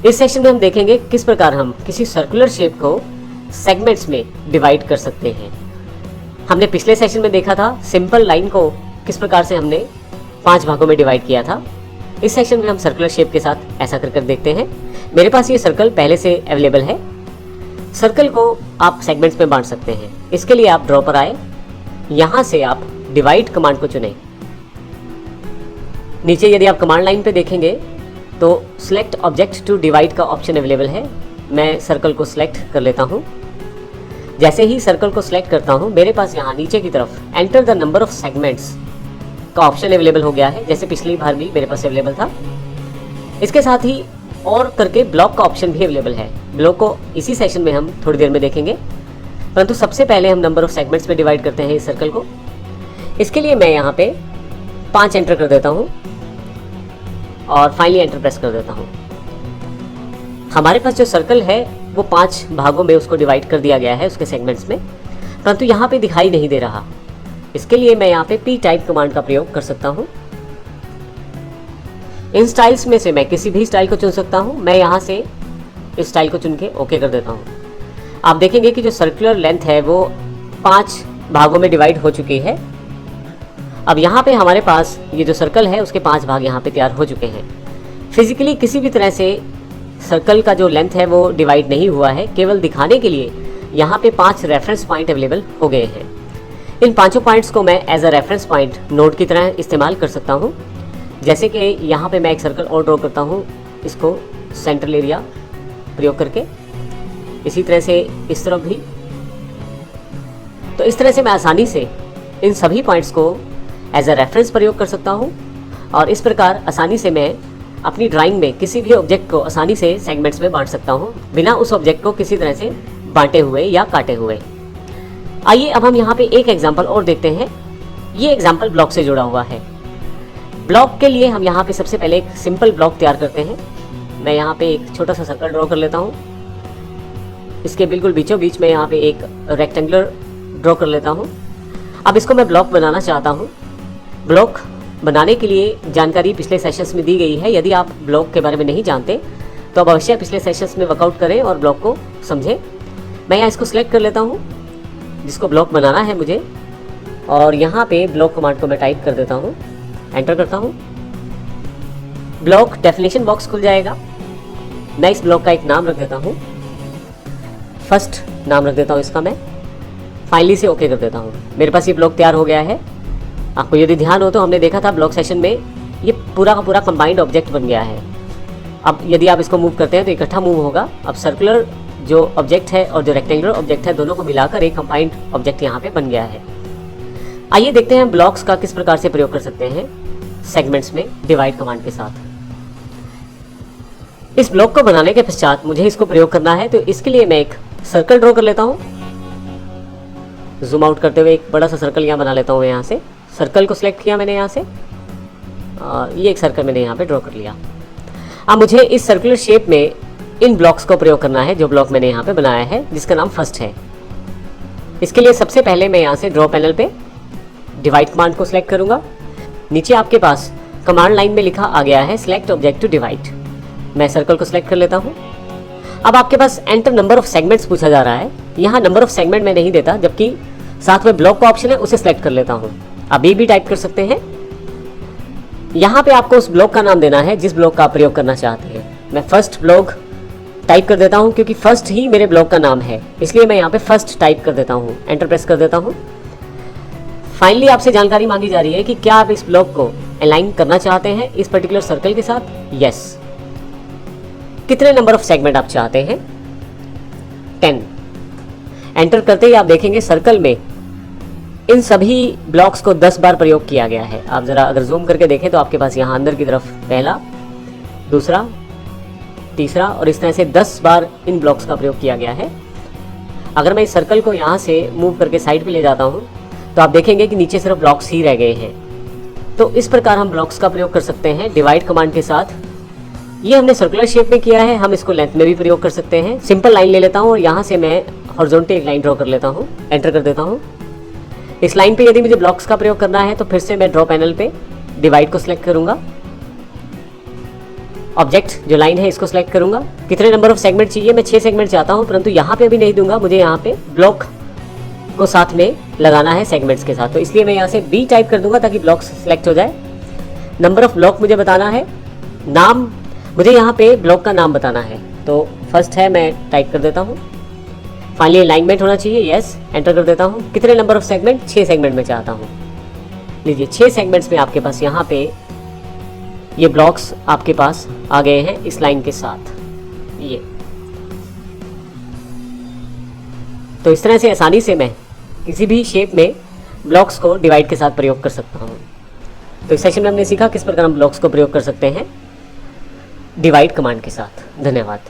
इस सेक्शन में हम देखेंगे किस प्रकार हम किसी सर्कुलर शेप को सेगमेंट्स में डिवाइड कर सकते हैं। हमने पिछले सेशन में देखा था सिंपल लाइन को किस प्रकार से हमने 5 भागों में डिवाइड किया था। इस सेक्शन में हम सर्कुलर शेप के साथ ऐसा कर देखते हैं। मेरे पास ये सर्कल पहले से अवेलेबल है। सर्कल को आप सेगमेंट्स में बांट सकते हैं। इसके लिए आप ड्रॉ पर आए, यहाँ से आप डिवाइड कमांड को चुनें। नीचे यदि आप कमांड लाइन पे देखेंगे तो सिलेक्ट ऑब्जेक्ट टू डिवाइड का ऑप्शन अवेलेबल है। मैं सर्कल को सिलेक्ट कर लेता हूँ। जैसे ही सर्कल को सिलेक्ट करता हूँ, मेरे पास यहाँ नीचे की तरफ enter the number of segments का ऑप्शन अवेलेबल हो गया है, जैसे पिछली बार भी मेरे पास अवेलेबल था। इसके साथ ही और करके ब्लॉक का ऑप्शन भी अवेलेबल है। ब्लॉक को इसी सेशन में हम थोड़ी देर में देखेंगे, परंतु सबसे पहले हम नंबर ऑफ सेगमेंट्स में डिवाइड करते हैं इस सर्कल को। इसके लिए मैं यहाँ पे 5 एंटर कर देता हूँ और फाइनली एंटर प्रेस कर देता हूँ। हमारे पास जो सर्कल है वो 5 भागों में उसको डिवाइड कर दिया गया है उसके सेगमेंट्स में, परंतु यहाँ पे दिखाई नहीं दे रहा। इसके लिए मैं यहाँ पे पी टाइप कमांड का प्रयोग कर सकता हूँ। इन स्टाइल्स में से मैं किसी भी स्टाइल को चुन सकता हूँ। मैं यहाँ से इस स्टाइल को चुन के ओके कर देता हूँ। आप देखेंगे कि जो सर्कुलर लेंथ है वो 5 भागों में डिवाइड हो चुकी है। अब यहाँ पे हमारे पास ये जो सर्कल है उसके 5 भाग यहाँ पे तैयार हो चुके हैं। फिजिकली किसी भी तरह से सर्कल का जो लेंथ है वो डिवाइड नहीं हुआ है, केवल दिखाने के लिए यहाँ पे 5 रेफरेंस पॉइंट अवेलेबल हो गए हैं। इन 5 पॉइंट्स को मैं as a reference point note की तरह इस्तेमाल कर सकता हूँ। जैसे कि यहाँ पे मैं एक सर्कल और ड्रॉ करता हूँ, इसको सेंट्रल एरिया प्रयोग करके, इसी तरह से इस तरफ भी। तो इस तरह से मैं आसानी से इन सभी पॉइंट्स को एज अ रेफरेंस प्रयोग कर सकता हूँ और इस प्रकार आसानी से मैं अपनी ड्राइंग में किसी भी ऑब्जेक्ट को आसानी से सेगमेंट्स में बांट सकता हूँ, बिना उस ऑब्जेक्ट को किसी तरह से बांटे हुए या काटे हुए। आइए अब हम यहाँ पे एक एग्जाम्पल और देखते हैं। ये एग्जाम्पल ब्लॉक से जुड़ा हुआ है। ब्लॉक के लिए हम यहाँ पे सबसे पहले एक सिंपल ब्लॉक तैयार करते हैं। मैं यहाँ पे एक छोटा सा सर्कल ड्रॉ कर लेता हूँ। इसके बिल्कुल बीचों बीच में यहाँ पे एक रेक्टेंगुलर ड्रॉ कर लेता हूँ। अब इसको मैं ब्लॉक बनाना चाहता हूँ। ब्लॉक बनाने के लिए जानकारी पिछले सेशंस में दी गई है। यदि आप ब्लॉक के बारे में नहीं जानते तो अब अवश्य पिछले सेशंस में वर्कआउट करें और ब्लॉक को समझें। मैं यहाँ इसको सिलेक्ट कर लेता हूँ जिसको ब्लॉक बनाना है मुझे, और यहाँ पे ब्लॉक कमांड को मैं टाइप कर देता हूँ, एंटर करता हूँ। ब्लॉक डेफिनेशन बॉक्स खुल जाएगा। मैं इस ब्लॉक का एक नाम रख देता हूँ, फर्स्ट नाम रख देता हूँ इसका मैं। फाइनली से ओके कर देता हूँ। मेरे पास ये ब्लॉक तैयार हो गया है। आपको यदि ध्यान हो तो हमने देखा था ब्लॉक सेशन में ये पूरा का पूरा कंबाइंड ऑब्जेक्ट बन गया है। अब यदि आप इसको मूव करते हैं तो इकट्ठा मूव होगा। अब सर्कुलर जो ऑब्जेक्ट है और जो रेक्टेंगुलर ऑब्जेक्ट है दोनों को मिलाकर एक कंबाइंड ऑब्जेक्ट यहाँ पे बन गया है। आइए देखते हैं ब्लॉक्स का किस प्रकार से प्रयोग कर सकते हैं सेगमेंट्स में डिवाइड कमांड के साथ। इस ब्लॉक को बनाने के पश्चात मुझे इसको प्रयोग करना है, तो इसके लिए मैं एक सर्कल ड्रॉ कर लेता हूँ। जूम आउट करते हुए एक बड़ा सा सर्कल यहाँ बना लेता हूँ। यहाँ से सर्कल को सिलेक्ट किया मैंने यहाँ से, ये एक सर्कल मैंने यहाँ पे ड्रॉ कर लिया। अब मुझे इस सर्कुलर शेप में इन ब्लॉक्स को प्रयोग करना है जो ब्लॉक मैंने यहाँ पे बनाया है जिसका नाम फर्स्ट है। इसके लिए सबसे पहले मैं यहाँ से ड्रॉ पैनल पे डिवाइड कमांड को सिलेक्ट करूँगा। नीचे आपके पास कमांड लाइन में लिखा आ गया है सिलेक्ट ऑब्जेक्ट टू डिवाइड। मैं सर्कल को सिलेक्ट कर लेता हूँ। अब आपके पास एंटर नंबर ऑफ सेगमेंट्स पूछा जा रहा है। यहाँ नंबर ऑफ सेगमेंट मैं नहीं देता, जबकि साथ में ब्लॉक का ऑप्शन है उसे सिलेक्ट कर लेता हूँ। अभी भी टाइप कर सकते हैं। यहाँ पे आपको उस ब्लॉक का नाम देना है जिस ब्लॉक का आप प्रयोग करना चाहते हैं। मैं फर्स्ट ब्लॉक टाइप कर देता हूँ क्योंकि फर्स्ट ही मेरे ब्लॉक का नाम है, इसलिए मैं यहाँ पे फर्स्ट टाइप कर देता हूँ, एंटर प्रेस कर देता हूँ। फाइनली आपसे जानकारी मांगी जा रही है कि क्या आप इस ब्लॉक को अलाइन करना चाहते हैं इस पर्टिकुलर सर्कल के साथ। यस। कितने नंबर ऑफ सेगमेंट आप चाहते हैं? 10। एंटर करते ही आप देखेंगे सर्कल में इन सभी ब्लॉक्स को 10 बार प्रयोग किया गया है। आप जरा अगर जूम करके देखें तो आपके पास यहाँ अंदर की तरफ पहला, दूसरा, तीसरा और इस तरह से 10 बार इन ब्लॉक्स का प्रयोग किया गया है। अगर मैं इस सर्कल को यहाँ से मूव करके साइड पे ले जाता हूँ तो आप देखेंगे कि नीचे सिर्फ ब्लॉक्स ही रह गए हैं। तो इस प्रकार हम ब्लॉक्स का प्रयोग कर सकते हैं डिवाइड कमांड के साथ। ये हमने सर्कुलर शेप में किया है, हम इसको लेंथ में भी प्रयोग कर सकते हैं। सिंपल लाइन ले लेता हूँ और यहाँ से मैं हॉरिजॉन्टल एक लाइन ड्रॉ कर लेता हूँ, एंटर कर देता हूँ। इस लाइन पे यदि मुझे ब्लॉक्स का प्रयोग करना है तो फिर से मैं ड्रॉ पैनल पे डिवाइड को सिलेक्ट करूँगा ऑब्जेक्ट जो लाइन है इसको सेलेक्ट करूंगा। कितने नंबर ऑफ सेगमेंट चाहिए, मैं 6 सेगमेंट चाहता हूं, परंतु यहाँ पे अभी नहीं दूंगा, मुझे यहाँ पे ब्लॉक को साथ में लगाना है सेगमेंट्स के साथ, तो इसलिए मैं यहाँ से B टाइप कर दूंगा ताकि ब्लॉक सेलेक्ट हो जाए। नंबर ऑफ ब्लॉक मुझे बताना है, नाम मुझे यहाँ पे ब्लॉक का नाम बताना है, तो फर्स्ट है, मैं टाइप कर देता हूँ। फाइनली अलाइनमेंट होना चाहिए, यस, एंटर कर देता हूँ। कितने नंबर ऑफ सेगमेंट, 6 सेगमेंट में चाहता हूँ। लीजिए 6 सेगमेंट्स में आपके पास यहाँ पे ये ब्लॉक्स आपके पास आ गए हैं इस लाइन के साथ। ये तो इस तरह से आसानी से मैं किसी भी शेप में ब्लॉक्स को डिवाइड के साथ प्रयोग कर सकता हूँ। तो इस सेशन में हमने सीखा किस प्रकार हम ब्लॉक्स को प्रयोग कर सकते हैं डिवाइड कमांड के साथ। धन्यवाद।